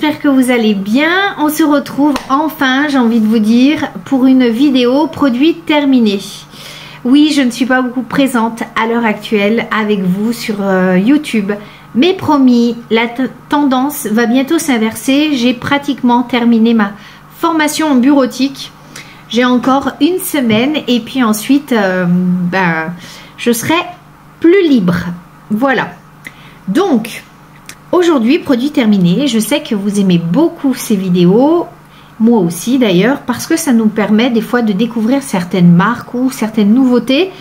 j'espère que vous allez bien. On se retrouve enfin, j'ai envie de vous dire, pour une vidéo produit terminé. Oui, je ne suis pas beaucoup présente à l'heure actuelle avec vous sur YouTube. Mais promis, la tendance va bientôt s'inverser. J'ai pratiquement terminé ma formation en bureautique. J'ai encore une semaine et puis ensuite, je serai plus libre. Voilà. Donc, aujourd'hui, produit terminé. Je sais que vous aimez beaucoup ces vidéos. Moi aussi d'ailleurs, parce que ça nous permet des fois de découvrir certaines marques ou certaines nouveautés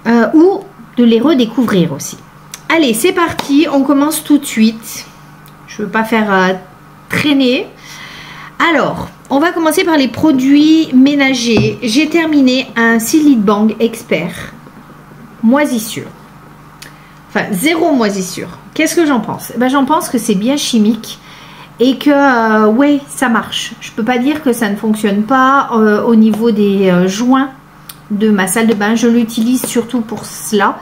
ou de les redécouvrir aussi. Allez, c'est parti, on commence tout de suite. Je ne veux pas faire traîner. Alors, on va commencer par les produits ménagers. J'ai terminé un Silly Bang Expert moisissure. Enfin, zéro moisissure. Qu'est-ce que j'en pense? J'en pense que c'est bien chimique et que, ouais, ça marche. Je ne peux pas dire que ça ne fonctionne pas au niveau des joints de ma salle de bain. Je l'utilise surtout pour cela,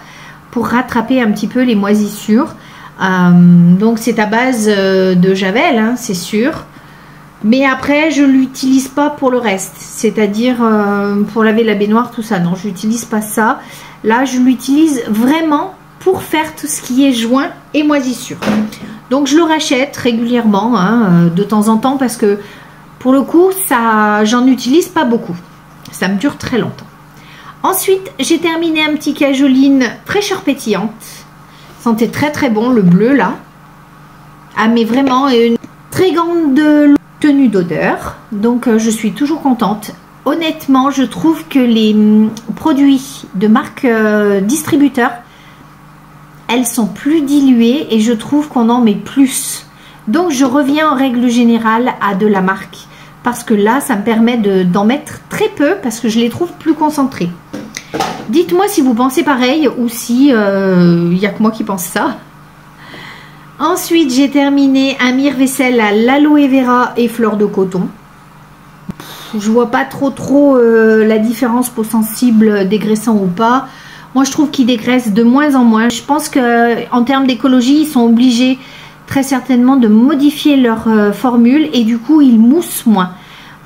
pour rattraper un petit peu les moisissures. Donc, c'est à base de javel, hein, c'est sûr. Mais après, je ne l'utilise pas pour le reste. C'est-à-dire pour laver la baignoire, tout ça. Non, je n'utilise pas ça. Là, je l'utilise vraiment pour faire tout ce qui est joint et moisissure. Donc je le rachète régulièrement, hein, de temps en temps, parce que pour le coup, ça, j'en utilise pas beaucoup. Ça me dure très longtemps. Ensuite, j'ai terminé un petit cajoline fraîcheur pétillante. Sentait très très bon, le bleu là. Ah, mais vraiment une très grande tenue d'odeur. Donc je suis toujours contente. Honnêtement, je trouve que les produits de marque distributeur, elles sont plus diluées et je trouve qu'on en met plus. Donc je reviens en règle générale à de la marque. Parce que là, ça me permet d'en mettre très peu parce que je les trouve plus concentrés. Dites-moi si vous pensez pareil ou si il n'y a que moi qui pense ça. Ensuite, j'ai terminé un mire-vaisselle à l'aloe vera et fleur de coton. Je vois pas trop la différence peau sensible dégraissant ou pas. Moi, je trouve qu'ils dégraissent de moins en moins. Je pense qu'en termes d'écologie, ils sont obligés très certainement de modifier leur formule et du coup, ils moussent moins.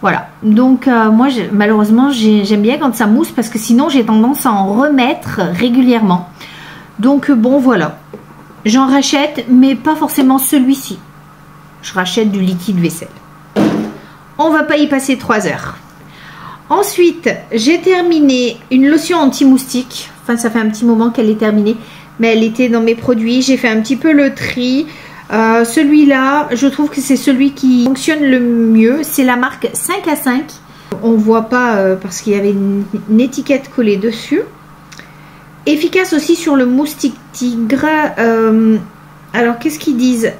Voilà. Donc, moi, malheureusement, j'aime bien quand ça mousse parce que sinon, j'ai tendance à en remettre régulièrement. Donc, bon, voilà. J'en rachète, mais pas forcément celui-ci. Je rachète du liquide vaisselle. On va pas y passer 3 heures. Ensuite, j'ai terminé une lotion anti-moustique. Enfin, ça fait un petit moment qu'elle est terminée, mais elle était dans mes produits. J'ai fait un petit peu le tri. Celui-là, je trouve que c'est celui qui fonctionne le mieux. C'est la marque 5 à 5. On ne voit pas parce qu'il y avait une étiquette collée dessus. Efficace aussi sur le moustique tigre. Alors, qu'est-ce qu'ils disent?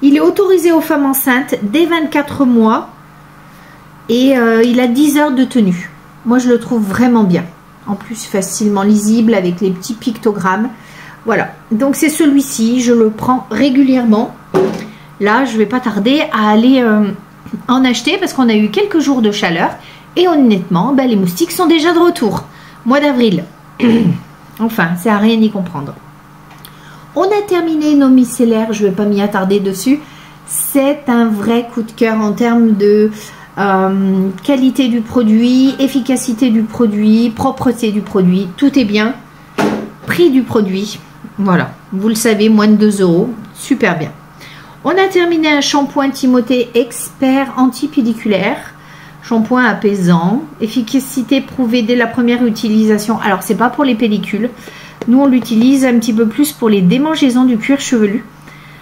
Il est autorisé aux femmes enceintes dès 24 mois. Et il a 10 heures de tenue. Moi, je le trouve vraiment bien. En plus, facilement lisible avec les petits pictogrammes. Voilà. Donc, c'est celui-ci. Je le prends régulièrement. Là, je ne vais pas tarder à aller en acheter parce qu'on a eu quelques jours de chaleur. Et honnêtement, les moustiques sont déjà de retour. Mois d'avril. Enfin, c'est à rien y comprendre. On a terminé nos micellaires. Je ne vais pas m'y attarder dessus. C'est un vrai coup de cœur en termes de qualité du produit, efficacité du produit, propreté du produit, tout est bien. Prix du produit, voilà, vous le savez, moins de 2 €, super bien. On a terminé un shampoing Timothée Expert antipédiculaire, shampoing apaisant, efficacité prouvée dès la première utilisation. Alors c'est pas pour les pellicules, nous on l'utilise un petit peu plus pour les démangeaisons du cuir chevelu.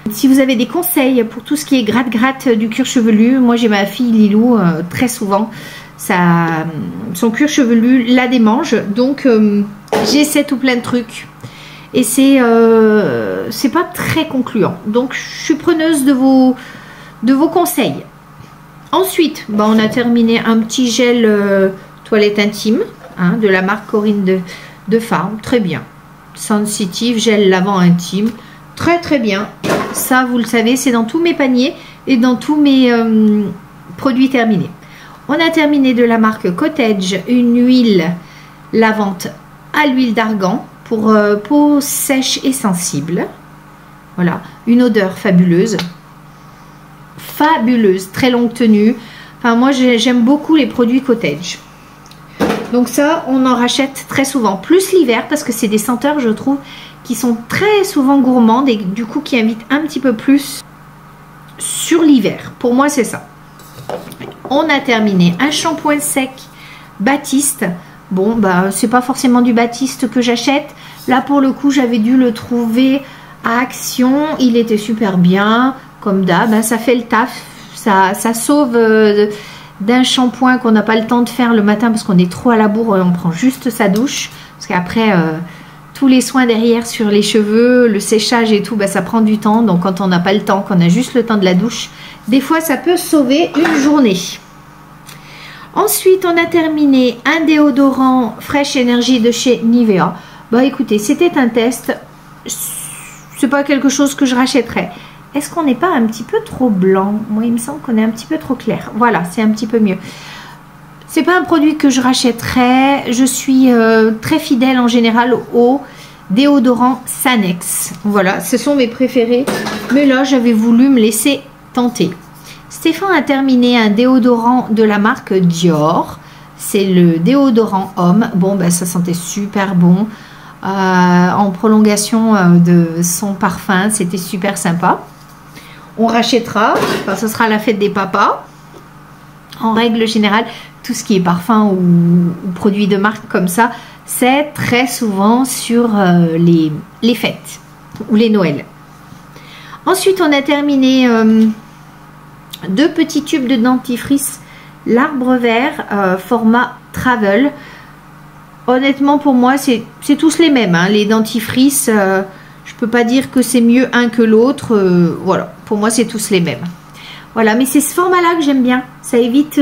Si vous avez des conseils pour tout ce qui est gratte-gratte du cuir chevelu, moi j'ai ma fille Lilou, très souvent, son cuir chevelu la démange. Donc j'essaie tout plein de trucs et c'est pas très concluant. Donc je suis preneuse de vos conseils. Ensuite, on a terminé un petit gel toilette intime, hein, de la marque Corinne de Farm. Très bien. Sensitive, gel lavant intime. Très très bien. Ça, vous le savez, c'est dans tous mes paniers et dans tous mes produits terminés. On a terminé de la marque Cottage une huile lavante à l'huile d'argan pour peau sèche et sensible. Voilà, une odeur fabuleuse. fabuleuses, très longue tenue. Enfin, moi, j'aime beaucoup les produits Cottage. Donc ça, on en rachète très souvent. Plus l'hiver, parce que c'est des senteurs, je trouve, qui sont très souvent gourmandes et du coup, qui invitent un petit peu plus sur l'hiver. Pour moi, c'est ça. On a terminé un shampoing sec Baptiste. Bon, bah, c'est pas forcément du Baptiste que j'achète. Là, pour le coup, j'avais dû le trouver à Action. Il était super bien. Comme d'hab, hein, ça fait le taf. Ça sauve d'un shampoing qu'on n'a pas le temps de faire le matin parce qu'on est trop à la bourre et on prend juste sa douche. Parce qu'après, tous les soins derrière sur les cheveux, le séchage et tout, bah, ça prend du temps. Donc, quand on n'a pas le temps, qu'on a juste le temps de la douche, des fois, ça peut sauver une journée. Ensuite, on a terminé un déodorant Fresh Energy de chez Nivea. Bah écoutez, c'était un test. C'est pas quelque chose que je rachèterais. Est-ce qu'on n'est pas un petit peu trop blanc? Moi, il me semble qu'on est un petit peu trop clair. Voilà, c'est un petit peu mieux. C'est pas un produit que je rachèterais. Je suis très fidèle en général au déodorant Sanex. Voilà, ce sont mes préférés. Mais là, j'avais voulu me laisser tenter. Stéphane a terminé un déodorant de la marque Dior. C'est le déodorant homme. Bon, ben, ça sentait super bon. En prolongation de son parfum, c'était super sympa. On rachètera, enfin, ce sera la fête des papas. En règle générale, tout ce qui est parfum ou produits de marque comme ça, c'est très souvent sur les fêtes ou les Noëls. Ensuite, on a terminé 2 petits tubes de dentifrice l'arbre vert format travel. Honnêtement, pour moi, c'est tous les mêmes, hein. Les dentifrices, je peux pas dire que c'est mieux un que l'autre. Voilà, pour moi, c'est tous les mêmes. Voilà, mais c'est ce format-là que j'aime bien. Ça évite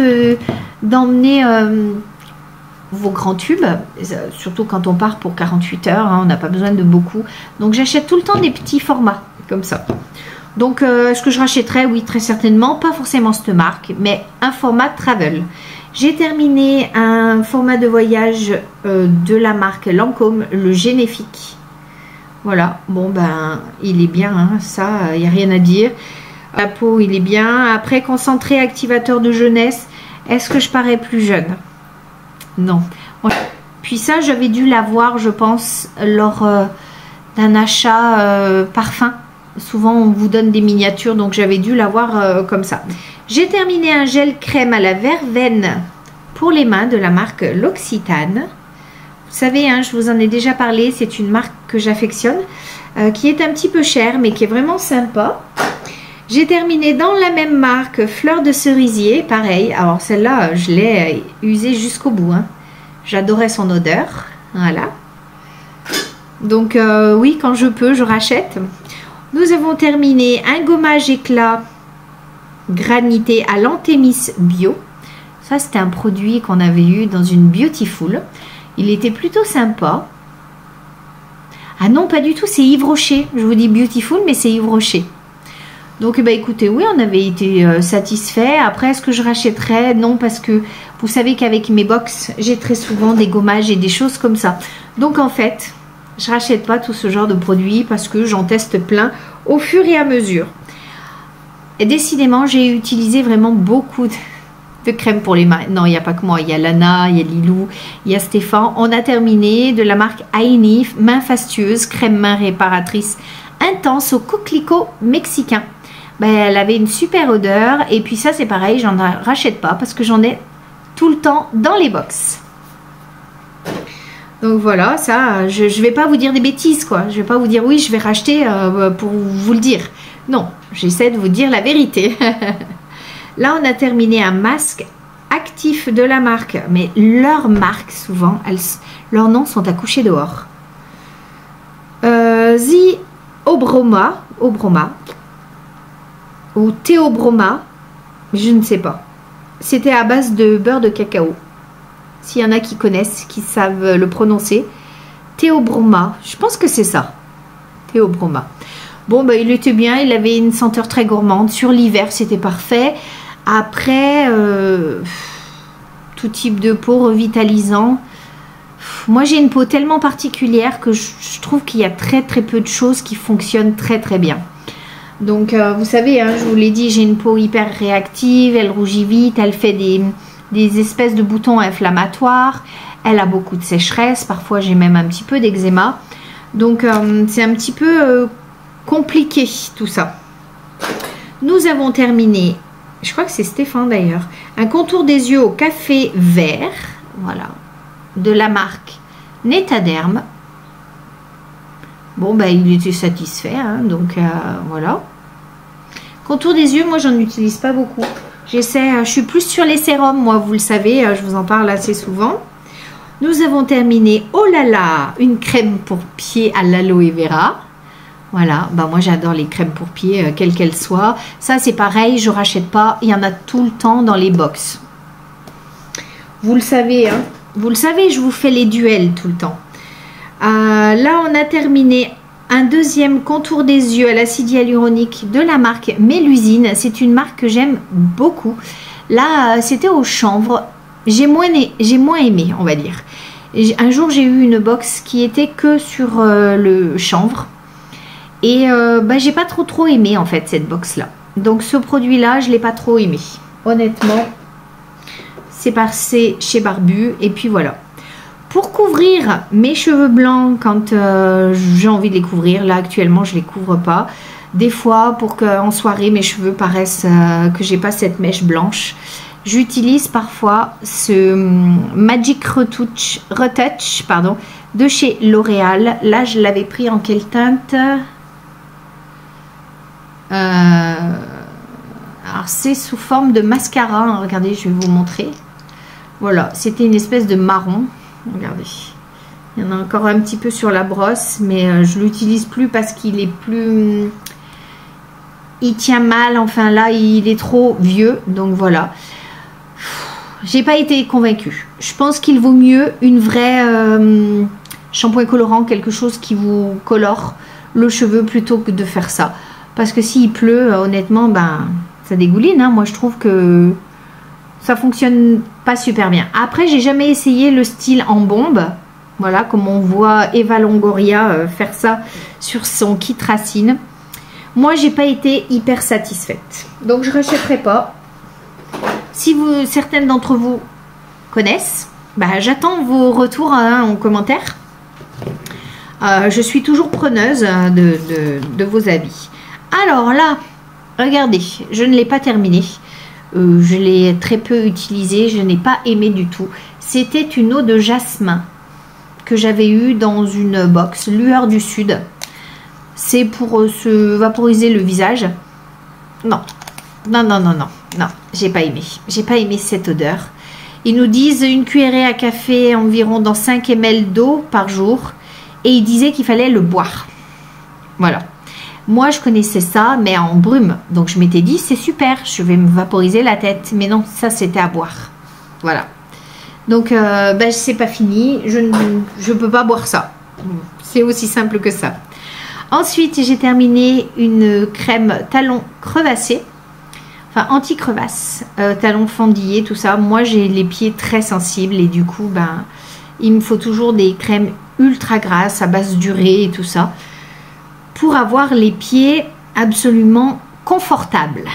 d'emmener vos grands tubes, surtout quand on part pour 48 heures, hein, on n'a pas besoin de beaucoup. Donc, j'achète tout le temps des petits formats, comme ça. Donc, est-ce que je rachèterais? Oui, très certainement. Pas forcément cette marque, mais un format travel. J'ai terminé un format de voyage de la marque Lancôme, le Généfique. Voilà, bon ben, il est bien, hein, ça, il n'y a rien à dire. La peau, il est bien. Après, concentré activateur de jeunesse, est-ce que je parais plus jeune? Non. Puis ça, j'avais dû l'avoir, je pense, lors d'un achat parfum. Souvent, on vous donne des miniatures, donc j'avais dû l'avoir comme ça. J'ai terminé un gel crème à la verveine pour les mains de la marque L'Occitane. Vous savez, hein, je vous en ai déjà parlé, c'est une marque que j'affectionne, qui est un petit peu chère, mais qui est vraiment sympa. J'ai terminé dans la même marque Fleur de Cerisier, pareil. Alors celle-là, je l'ai usée jusqu'au bout, hein. J'adorais son odeur, voilà. Donc oui, quand je peux, je rachète. Nous avons terminé un gommage éclat granité à l'anthémis bio. Ça, c'était un produit qu'on avait eu dans une Beautiful. Il était plutôt sympa. Ah non, pas du tout, c'est Yves Rocher. Je vous dis Beautiful, mais c'est Yves Rocher. Donc, bah, écoutez, oui, on avait été satisfait. Après, est-ce que je rachèterais? Non, parce que vous savez qu'avec mes box, j'ai très souvent des gommages et des choses comme ça. Donc, en fait, je rachète pas tout ce genre de produits parce que j'en teste plein au fur et à mesure. Et décidément, j'ai utilisé vraiment beaucoup de crème pour les mains. Non, il n'y a pas que moi. Il y a Lana, il y a Lilou, il y a Stéphane. On a terminé de la marque Ainif, main fastueuse, crème main réparatrice intense au coquelicot mexicain. Ben, elle avait une super odeur. Et puis ça, c'est pareil, j'en rachète pas parce que j'en ai tout le temps dans les box. Donc voilà, ça, je ne vais pas vous dire des bêtises, quoi. Je ne vais pas vous dire oui, je vais racheter pour vous le dire. Non, j'essaie de vous dire la vérité. Là, on a terminé un masque actif de la marque. Mais leurs marques, souvent, leurs noms sont à coucher dehors. The Obroma ou Théobroma, je ne sais pas. C'était à base de beurre de cacao. S'il y en a qui connaissent, qui savent le prononcer. Théobroma, je pense que c'est ça. Théobroma. Bon, bah, il était bien, il avait une senteur très gourmande. Sur l'hiver, c'était parfait. Après, tout type de peau revitalisant. Moi, j'ai une peau tellement particulière que je trouve qu'il y a très très peu de choses qui fonctionnent très très bien. Donc vous savez, hein, je vous l'ai dit, j'ai une peau hyper réactive, elle rougit vite, elle fait des espèces de boutons inflammatoires, elle a beaucoup de sécheresse, parfois j'ai même un petit peu d'eczéma. Donc c'est un petit peu compliqué tout ça. Nous avons terminé, je crois que c'est Stéphane d'ailleurs, un contour des yeux au café vert, voilà, de la marque Netaderm. Bon, ben, il était satisfait, hein, donc voilà. Contour des yeux, moi, j'en utilise pas beaucoup. J'essaie, je suis plus sur les sérums, moi, vous le savez, je vous en parle assez souvent. Nous avons terminé, oh là là, une crème pour pieds à l'aloe vera. Voilà, ben, moi, j'adore les crèmes pour pieds, quelles qu'elles soient. Ça, c'est pareil, je rachète pas, il y en a tout le temps dans les box. Vous le savez, hein, vous le savez, je vous fais les duels tout le temps. Là, on a terminé un deuxième contour des yeux à l'acide hyaluronique de la marque Mélusine. C'est une marque que j'aime beaucoup. Là, c'était au chanvre. J'ai moins aimé, on va dire. Un jour, j'ai eu une box qui était que sur le chanvre. Et bah, j'ai pas trop aimé, en fait, cette box-là. Donc, ce produit-là, je l'ai pas trop aimé. Honnêtement, c'est passé chez Barbu. Et puis, voilà. Pour couvrir mes cheveux blancs quand j'ai envie de les couvrir, là actuellement je les couvre pas. Des fois pour qu'en soirée mes cheveux paraissent que j'ai pas cette mèche blanche, j'utilise parfois ce Magic Retouch pardon, de chez L'Oréal. Là je l'avais pris en quelle teinte? Alors c'est sous forme de mascara, regardez je vais vous montrer. Voilà, c'était une espèce de marron. Regardez, il y en a encore un petit peu sur la brosse, mais je l'utilise plus parce qu'il est plus... Il tient mal, enfin là, il est trop vieux, donc voilà. J'ai pas été convaincue. Je pense qu'il vaut mieux une vraie shampoing colorant, quelque chose qui vous colore le cheveu plutôt que de faire ça. Parce que s'il pleut, honnêtement, ben, ça dégouline, hein. Moi, je trouve que ça fonctionne pas super bien. Après, j'ai jamais essayé le style en bombe. Voilà, comme on voit Eva Longoria faire ça sur son kit racine. Moi, j'ai pas été hyper satisfaite. Donc, je rachèterai pas. Si certaines d'entre vous connaissent, bah, j'attends vos retours hein, en commentaire. Je suis toujours preneuse de vos avis. Alors là, regardez, je ne l'ai pas terminé. Je l'ai très peu utilisé, je n'ai pas aimé du tout. C'était une eau de jasmin que j'avais eue dans une box, Lueur du Sud. C'est pour se vaporiser le visage. Non, j'ai pas aimé. J'ai pas aimé cette odeur. Ils nous disent une cuillerée à café environ dans 5 ml d'eau par jour. Et ils disaient qu'il fallait le boire. Voilà. Moi, je connaissais ça, mais en brume. Donc, je m'étais dit, c'est super, je vais me vaporiser la tête. Mais non, ça, c'était à boire. Voilà. Donc, ben, c'est pas fini. Je ne peux pas boire ça. C'est aussi simple que ça. Ensuite, j'ai terminé une crème talon crevassé. Enfin, anti-crevasse. Talon fendillé, tout ça. Moi, j'ai les pieds très sensibles. Et du coup, ben, il me faut toujours des crèmes ultra grasses à basse durée et tout ça. Pour avoir les pieds absolument confortables.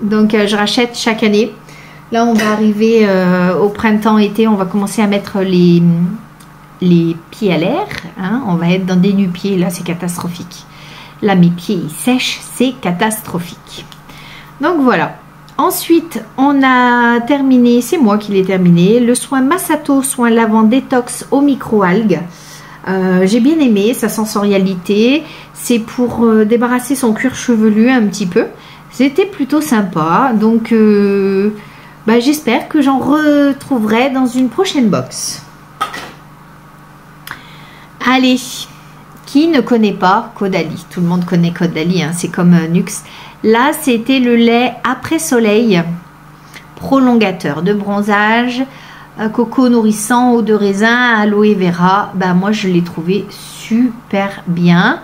Donc je rachète chaque année. Là on va arriver au printemps-été, on va commencer à mettre les pieds à l'air. Hein. On va être dans des nu-pieds, là c'est catastrophique. Là mes pieds ils sèchent, c'est catastrophique. Donc voilà. Ensuite on a terminé, c'est moi qui l'ai terminé, le soin Massato, soin lavant détox au micro-algues. J'ai bien aimé sa sensorialité. C'est pour débarrasser son cuir chevelu un petit peu. C'était plutôt sympa. Donc bah, j'espère que j'en retrouverai dans une prochaine box. Allez, qui ne connaît pas Caudalie? Tout le monde connaît Caudalie, hein, c'est comme Nux. Là c'était le lait après soleil prolongateur de bronzage, coco nourrissant, eau de raisin, aloe vera. Ben, moi je l'ai trouvé super bien.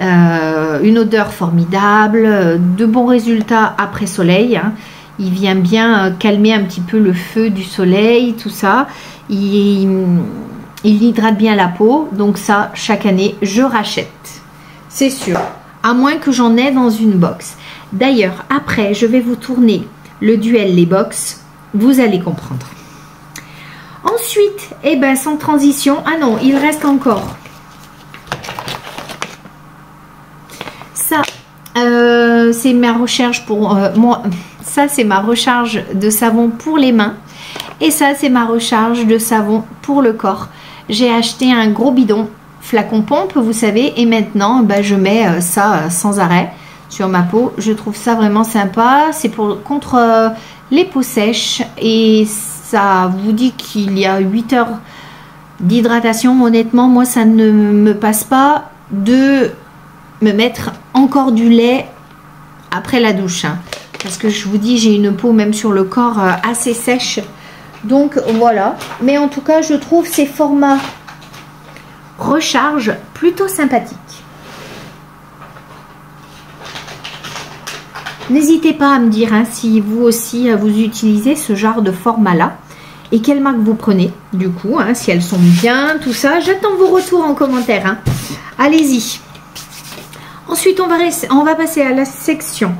Une odeur formidable, de bons résultats après soleil. Hein. Il vient bien calmer un petit peu le feu du soleil, tout ça. Il hydrate bien la peau. Donc ça, chaque année, je rachète. C'est sûr. à moins que j'en ai dans une box. D'ailleurs, après, je vais vous tourner le duel les box, vous allez comprendre. Ensuite, eh ben, sans transition, ah non, il reste encore. Ça, c'est ma recharge pour moi. Ça, c'est ma recharge de savon pour les mains. Et ça, c'est ma recharge de savon pour le corps. J'ai acheté un gros bidon flacon pompe, vous savez, et maintenant, ben, je mets ça sans arrêt sur ma peau. Je trouve ça vraiment sympa. C'est contre les peaux sèches et ça vous dit qu'il y a 8 heures d'hydratation. Honnêtement, moi, ça ne me passe pas de me mettre encore du lait après la douche. Hein. Parce que je vous dis, j'ai une peau même sur le corps assez sèche. Donc, voilà. Mais en tout cas, je trouve ces formats recharge plutôt sympathiques. N'hésitez pas à me dire hein, si vous aussi vous utilisez ce genre de format là et quelle marque vous prenez du coup, hein, si elles sont bien, tout ça. J'attends vos retours en commentaire. Hein. Allez-y. Ensuite, on va passer à la section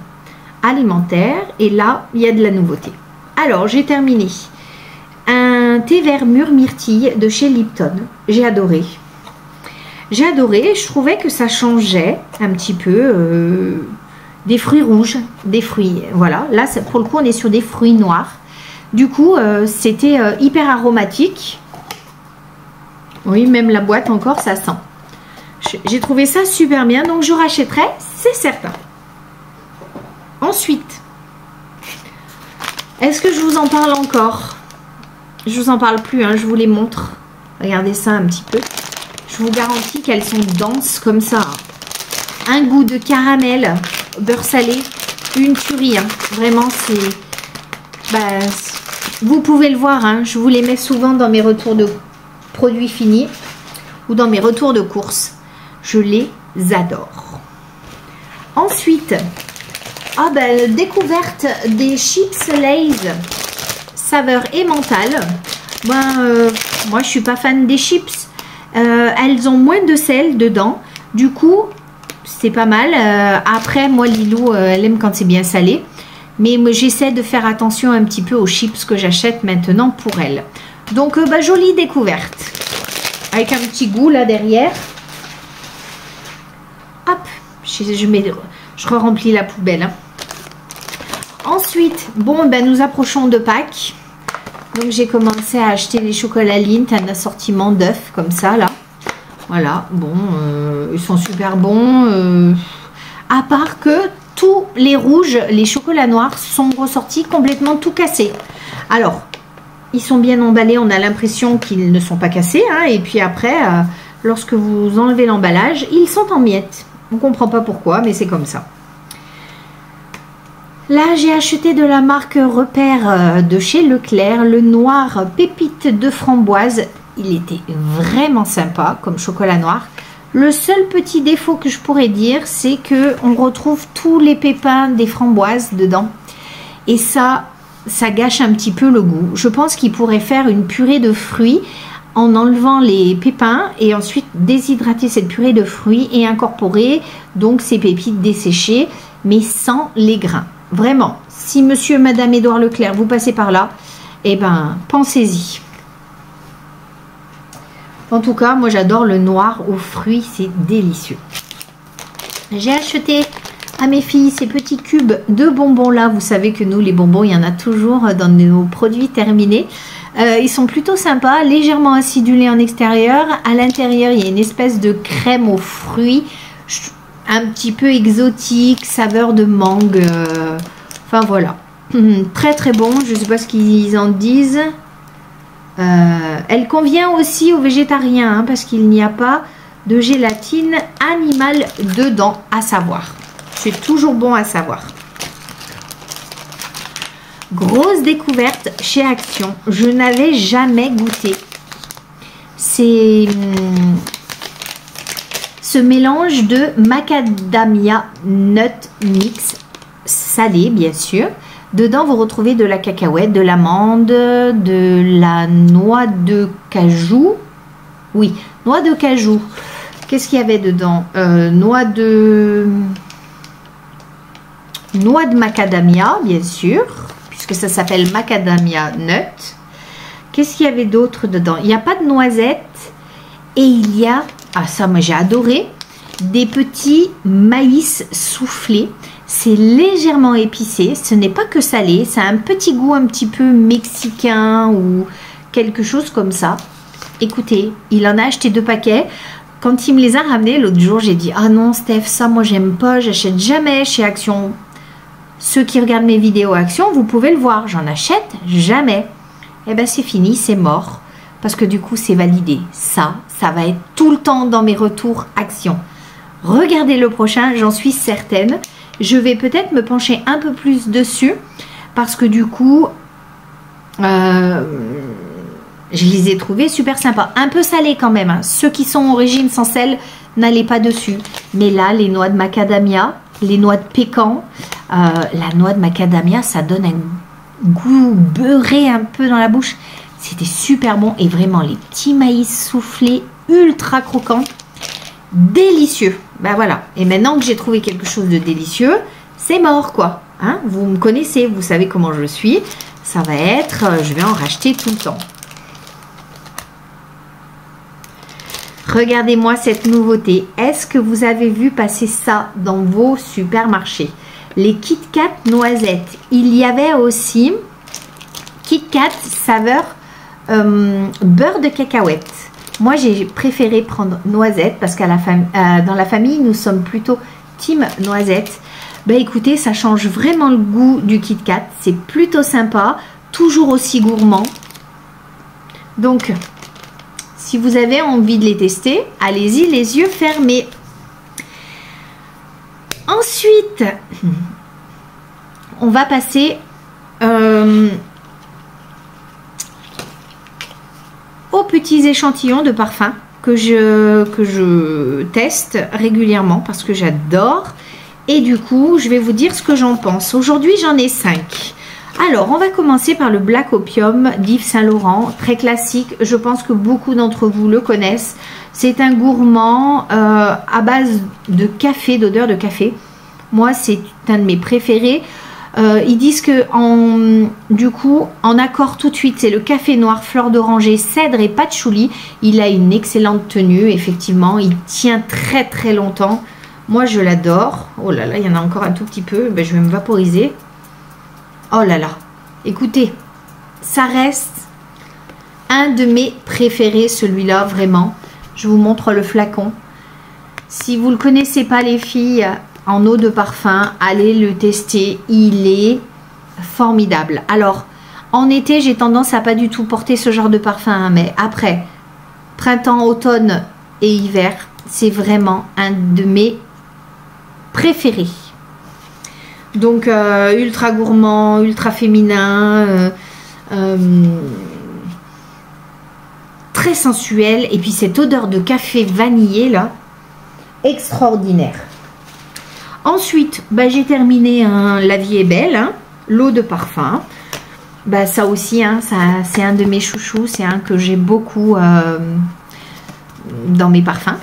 alimentaire et là, il y a de la nouveauté. Alors, j'ai terminé un thé vert mûr myrtille de chez Lipton. J'ai adoré. J'ai adoré. Je trouvais que ça changeait un petit peu. Des fruits rouges, des fruits, voilà. Là, pour le coup, on est sur des fruits noirs. Du coup, c'était hyper aromatique. Oui, même la boîte encore, ça sent. J'ai trouvé ça super bien, donc je rachèterai, c'est certain. Ensuite, est-ce que je vous en parle encore? Je vous en parle plus, hein, je vous les montre. Regardez ça un petit peu. Je vous garantis qu'elles sont denses comme ça. Un goût de caramel, beurre salé, une tuerie. Hein. Vraiment, c'est... Bah, vous pouvez le voir, hein, je vous les mets souvent dans mes retours de produits finis ou dans mes retours de courses. Je les adore. Ensuite, découverte des chips Lay's saveur emmental. Moi, je suis pas fan des chips. Elles ont moins de sel dedans. Du coup, c'est pas mal. Après, moi, Lilou, elle aime quand c'est bien salé. Mais j'essaie de faire attention un petit peu aux chips que j'achète maintenant pour elle. Donc, jolie découverte. Avec un petit goût là derrière. Hop, je remplis la poubelle. Hein. Ensuite, nous approchons de Pâques. Donc, j'ai commencé à acheter les chocolats Lindt, un assortiment d'œufs comme ça là. Voilà, bon, ils sont super bons. À part que tous les rouges, les chocolats noirs sont ressortis complètement tout cassés. Alors, ils sont bien emballés, on a l'impression qu'ils ne sont pas cassés. Hein, et puis après, lorsque vous enlevez l'emballage, ils sont en miettes. On ne comprend pas pourquoi, mais c'est comme ça. Là, j'ai acheté de la marque Repère de chez Leclerc, le noir pépite de framboise. Il était vraiment sympa comme chocolat noir. Le seul petit défaut que je pourrais dire, c'est que on retrouve tous les pépins des framboises dedans. Et ça gâche un petit peu le goût. Je pense qu'il pourrait faire une purée de fruits en enlevant les pépins et ensuite déshydrater cette purée de fruits et incorporer donc ces pépites desséchées, mais sans les grains. Vraiment, si monsieur et madame Édouard Leclerc, vous passez par là, eh ben, pensez-y. En tout cas, moi j'adore le noir aux fruits, c'est délicieux. J'ai acheté à mes filles ces petits cubes de bonbons là. Vous savez que nous, les bonbons, il y en a toujours dans nos produits terminés. Ils sont plutôt sympas, légèrement acidulés en extérieur. À l'intérieur, il y a une espèce de crème aux fruits, un petit peu exotique, saveur de mangue. Enfin voilà, très très bon. Je ne sais pas ce qu'ils en disent. Elle convient aussi aux végétariens hein, parce qu'il n'y a pas de gélatine animale dedans, à savoir. C'est toujours bon à savoir. Grosse découverte chez Action. Je n'avais jamais goûté. C'est ce mélange de macadamia nut mix salé, bien sûr. Dedans, vous retrouvez de la cacahuète, de l'amande, de la noix de cajou. Oui, noix de cajou. Qu'est-ce qu'il y avait dedans? Noix de macadamia, bien sûr, puisque ça s'appelle macadamia nut. Qu'est-ce qu'il y avait d'autre dedans? Il n'y a pas de noisettes. Et il y a, ah ça moi j'ai adoré, des petits maïs soufflés. C'est légèrement épicé, ce n'est pas que salé, ça a un petit goût un petit peu mexicain ou quelque chose comme ça. Écoutez, il en a acheté 2 paquets. Quand il me les a ramenés l'autre jour, j'ai dit ah non Steph, ça moi j'aime pas, j'achète jamais chez Action. Ceux qui regardent mes vidéos Action, vous pouvez le voir, j'en achète jamais. Et ben c'est fini, c'est mort. Parce que du coup c'est validé. Ça va être tout le temps dans mes retours Action. Regardez le prochain, j'en suis certaine. Je vais peut-être me pencher un peu plus dessus. Parce que du coup, je les ai trouvés super sympas. Un peu salés quand même. Hein. Ceux qui sont au régime sans sel, n'allez pas dessus. Mais là, les noix de macadamia, les noix de pécan, la noix de macadamia, ça donne un goût beurré un peu dans la bouche. C'était super bon. Et vraiment, les petits maïs soufflés, ultra croquants. Délicieux. Ben voilà. Et maintenant que j'ai trouvé quelque chose de délicieux, c'est mort quoi. Hein, vous me connaissez, vous savez comment je suis. Ça va être, je vais en racheter tout le temps. Regardez-moi cette nouveauté. Est-ce que vous avez vu passer ça dans vos supermarchés? Les Kit Kat noisettes. Il y avait aussi Kit Kat saveur beurre de cacahuète. Moi, j'ai préféré prendre noisette parce qu'à dans la famille, nous sommes plutôt team noisette. Ben écoutez, ça change vraiment le goût du Kit Kat. C'est plutôt sympa, toujours aussi gourmand. Donc, si vous avez envie de les tester, allez-y les yeux fermés. Ensuite, on va passer aux petits échantillons de parfum que je teste régulièrement parce que j'adore. Et du coup, je vais vous dire ce que j'en pense. Aujourd'hui, j'en ai 5. Alors, on va commencer par le Black Opium d'Yves Saint Laurent, très classique. Je pense que beaucoup d'entre vous le connaissent. C'est un gourmand à base de café, d'odeur de café. Moi, c'est un de mes préférés. Ils disent que du coup, en accord tout de suite, c'est le café noir, fleur d'oranger, cèdre et patchouli. Il a une excellente tenue, effectivement. Il tient très très longtemps. Moi, je l'adore. Oh là là, il y en a encore un tout petit peu. Ben, je vais me vaporiser. Oh là là. Écoutez, ça reste un de mes préférés, celui-là, vraiment. Je vous montre le flacon. Si vous ne le connaissez pas, les filles, en eau de parfum, allez le tester. Il est formidable. Alors, en été, j'ai tendance à pas du tout porter ce genre de parfum. Hein, mais après, printemps, automne et hiver, c'est vraiment un de mes préférés. Donc ultra gourmand, ultra féminin, très sensuel, et puis cette odeur de café vanillé là, extraordinaire. Ensuite, bah, j'ai terminé La Vie est belle, hein, l'eau de parfum. Bah, ça aussi, hein, c'est un de mes chouchous, c'est un que j'ai beaucoup dans mes parfums.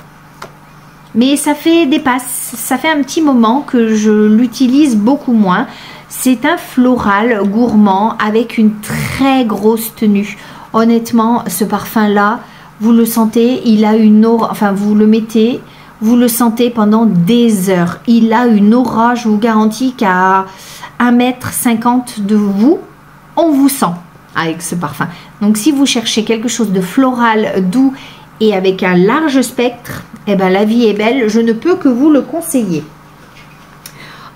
Mais ça fait des passes, ça fait un petit moment que je l'utilise beaucoup moins. C'est un floral gourmand avec une très grosse tenue. Honnêtement, ce parfum-là, vous le sentez, il a une aura, enfin vous le mettez, vous le sentez pendant des heures. Il a une aura, je vous garantis qu'à 1,50 m de vous, on vous sent avec ce parfum. Donc si vous cherchez quelque chose de floral, doux et avec un large spectre, eh ben, La Vie est belle, je ne peux que vous le conseiller.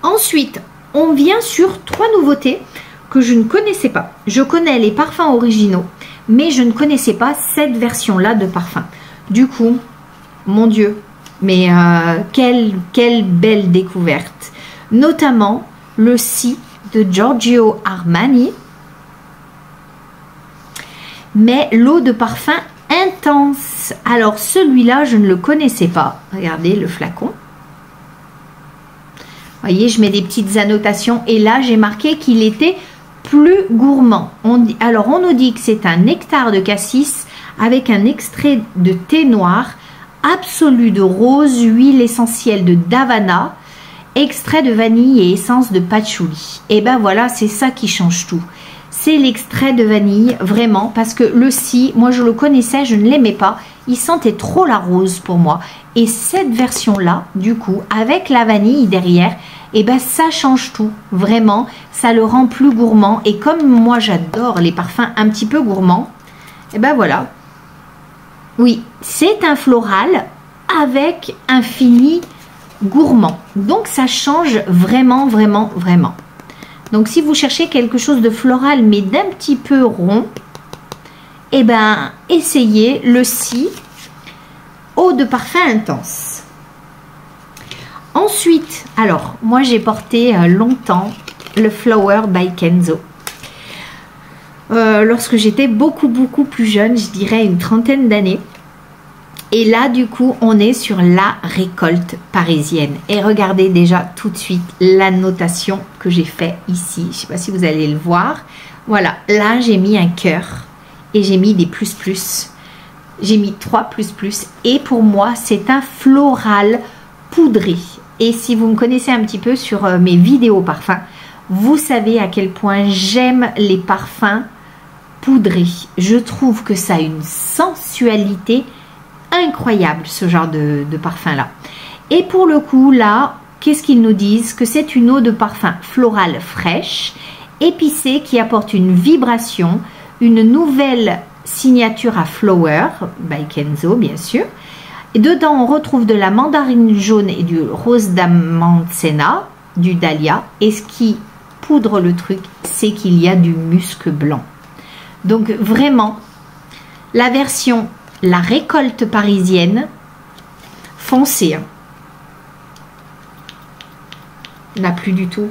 Ensuite, on vient sur 3 nouveautés que je ne connaissais pas. Je connais les parfums originaux, mais je ne connaissais pas cette version-là de parfum. Du coup, mon Dieu, mais quelle belle découverte. Notamment le Si de Giorgio Armani, mais l'eau de parfum intense. Alors celui-là, je ne le connaissais pas. Regardez le flacon. Vous voyez, je mets des petites annotations et là, j'ai marqué qu'il était plus gourmand. Alors, on nous dit que c'est un nectar de cassis avec un extrait de thé noir, absolu de rose, huile essentielle de d'Havana, extrait de vanille et essence de patchouli. Et ben voilà, c'est ça qui change tout. C'est l'extrait de vanille, vraiment, parce que le si, moi je le connaissais, je ne l'aimais pas. Il sentait trop la rose pour moi. Et cette version-là, du coup, avec la vanille derrière, et ben ça change tout. Vraiment, ça le rend plus gourmand. Et comme moi j'adore les parfums un petit peu gourmands, et ben voilà. Oui, c'est un floral avec un fini gourmand. Donc ça change vraiment, vraiment, vraiment. Donc si vous cherchez quelque chose de floral mais d'un petit peu rond, eh ben essayez le Si eau de parfum intense. Ensuite, alors moi j'ai porté longtemps le Flower by Kenzo. Lorsque j'étais beaucoup plus jeune, je dirais une trentaine d'années. Et là, du coup, on est sur la récolte parisienne. Et regardez déjà tout de suite la notation que j'ai fait ici. Je ne sais pas si vous allez le voir. Voilà, là, j'ai mis un cœur et j'ai mis des plus. J'ai mis 3 plus. Et pour moi, c'est un floral poudré. Et si vous me connaissez un petit peu sur mes vidéos parfums, vous savez à quel point j'aime les parfums poudrés. Je trouve que ça a une sensualité incroyable, ce genre de parfum là. Et pour le coup là, qu'est-ce qu'ils nous disent? Que c'est une eau de parfum florale fraîche, épicée, qui apporte une vibration, une nouvelle signature à Flower by Kenzo, bien sûr. Et dedans on retrouve de la mandarine jaune et du rose d'amanzena, du dahlia. Et ce qui poudre le truc, c'est qu'il y a du musc blanc. Donc vraiment, la version la récolte parisienne, foncée. N'a plus du tout.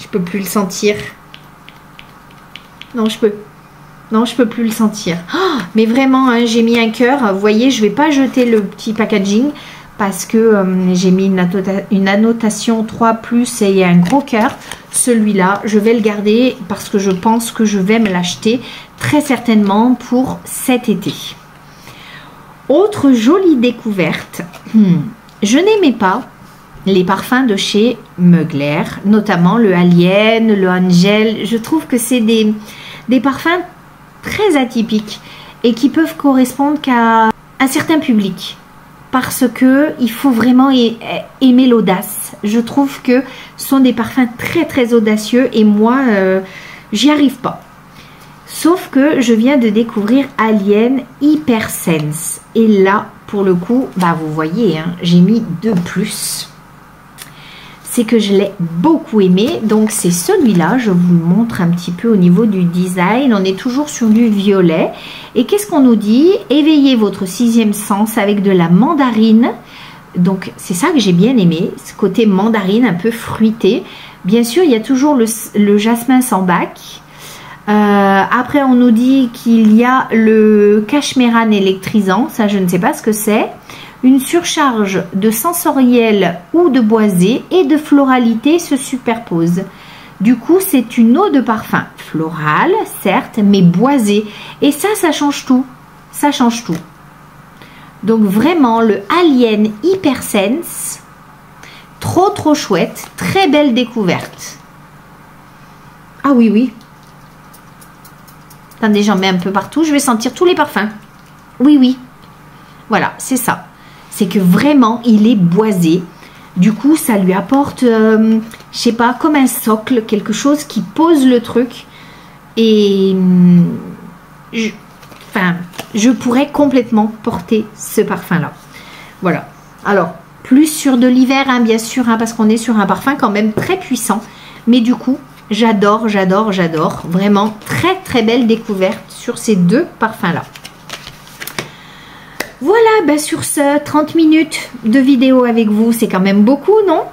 Je peux plus le sentir. Non, je peux plus le sentir. Oh, mais vraiment, hein, j'ai mis un cœur. Vous voyez, je vais pas jeter le petit packaging parce que j'ai mis une annotation 3+ et un gros cœur. Celui-là, je vais le garder parce que je pense que je vais me l'acheter très certainement pour cet été. Autre jolie découverte, je n'aimais pas les parfums de chez Mugler, notamment le Alien, le Angel. Je trouve que c'est des parfums très atypiques et qui peuvent correspondre qu'à un certain public. Parce que il faut vraiment aimer l'audace. Je trouve que ce sont des parfums très audacieux et moi, j'y arrive pas. Sauf que je viens de découvrir Alien Hypersense. Et là, pour le coup, bah vous voyez, hein, j'ai mis 2+. C'est que je l'ai beaucoup aimé. Donc c'est celui-là, je vous le montre un petit peu au niveau du design. On est toujours sur du violet. Et qu'est-ce qu'on nous dit? Éveillez votre 6e sens avec de la mandarine. Donc c'est ça que j'ai bien aimé, ce côté mandarine un peu fruité. Bien sûr, il y a toujours le jasmin sans bac. Après, on nous dit qu'il y a le cachemérane électrisant. Ça, je ne sais pas ce que c'est. Une surcharge de sensoriel ou de boisé et de floralité se superpose. Du coup, c'est une eau de parfum florale, certes, mais boisée. Et ça change tout. Ça change tout. Donc vraiment, le Alien Hypersense, trop chouette. Très belle découverte. Ah oui. Attendez, j'en mets un peu partout. Je vais sentir tous les parfums. Oui. Voilà, c'est ça. C'est que vraiment, il est boisé. Du coup, ça lui apporte, je sais pas, comme un socle, quelque chose qui pose le truc. Et je pourrais complètement porter ce parfum-là. Voilà. Alors, plus sur de l'hiver, hein, bien sûr, hein, parce qu'on est sur un parfum quand même très puissant. Mais du coup, j'adore. Vraiment, très belle découverte sur ces 2 parfums-là. Voilà, sur ce, 30 minutes de vidéo avec vous, c'est quand même beaucoup, non?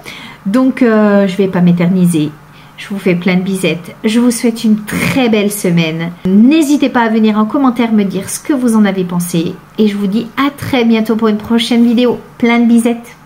Donc, je vais pas m'éterniser. Je vous fais plein de bisettes. Je vous souhaite une très belle semaine. N'hésitez pas à venir en commentaire me dire ce que vous en avez pensé. Et je vous dis à très bientôt pour une prochaine vidéo. Plein de bisettes.